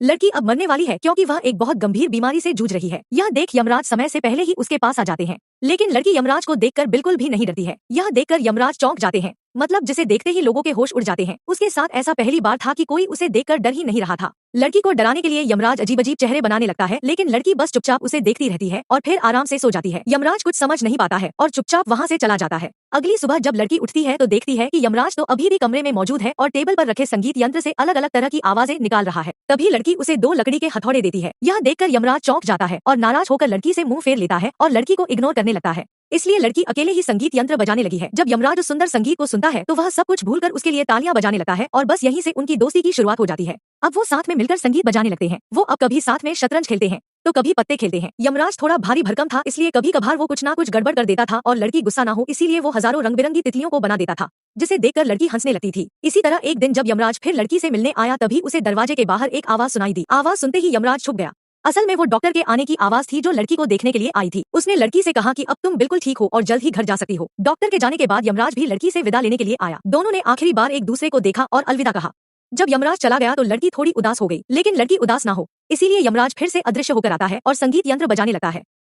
लड़की अब मरने वाली है क्योंकि वह एक बहुत गंभीर बीमारी से जूझ रही है। यह देख यमराज समय से पहले ही उसके पास आ जाते हैं, लेकिन लड़की यमराज को देखकर बिल्कुल भी नहीं डरती है। यह देखकर यमराज चौंक जाते हैं, मतलब जिसे देखते ही लोगों के होश उड़ जाते हैं। उसके साथ ऐसा पहली बार था कि कोई उसे देखकर डर ही नहीं रहा था। लड़की को डराने के लिए यमराज अजीब-अजीब चेहरे बनाने लगता है, लेकिन लड़की बस चुपचाप उसे देखती रहती है और फिर आराम से सो जाती है। यमराज कुछ समझ नहीं पाता है और चुपचाप वहाँ से चला जाता है। अगली सुबह जब लड़की उठती है तो देखती है कि यमराज तो अभी भी कमरे में मौजूद है और टेबल पर रखे संगीत यंत्र से अलग-अलग तरह की आवाजें निकाल रहा है। तभी लड़की उसे 2 लकड़ी के हथौड़े देती है। यह देखकर यमराज चौंक जाता है और नाराज होकर लड़की से मुंह फेर लेता है और लड़की को इग्नोर करने लगता है। इसलिए लड़की अकेले ही संगीत यंत्र बजाने लगी है। जब यमराज उस सुंदर संगीत को सुनता है तो वह सब कुछ भूलकर उसके लिए तालियां बजाने लगता है और बस यहीं से उनकी दोस्ती की शुरुआत हो जाती है। अब वो साथ में मिलकर संगीत बजाने लगते हैं। वो अब कभी साथ में शतरंज खेलते हैं तो कभी पत्ते खेलते हैं। यमराज थोड़ा भारी भरकम था, इसलिए कभी कभार वो कुछ ना कुछ गड़बड़ कर देता था और लड़की गुस्सा ना हो इसीलिए वो हजारों रंग बिरंगी तितलियों को बना देता था, जिसे देखकर लड़की हंसने लगती थी। इसी तरह एक दिन जब यमराज फिर लड़की से मिलने आया तभी उसे दरवाजे के बाहर एक आवाज सुनाई दी। आवाज सुनते ही यमराज छुप गया। असल में वो डॉक्टर के आने की आवाज थी जो लड़की को देखने के लिए आई थी। उसने लड़की से कहा कि अब तुम बिल्कुल ठीक हो और जल्द ही घर जा सकती हो। डॉक्टर के जाने के बाद यमराज भी लड़की से विदा लेने के लिए आया। दोनों ने आखिरी बार एक दूसरे को देखा और अलविदा कहा। जब यमराज चला गया तो लड़की थोड़ी उदास हो गई, लेकिन लड़की उदास ना हो इसीलिए यमराज फिर से अदृश्य होकर आता है और संगीत यंत्र बजाने लगता है।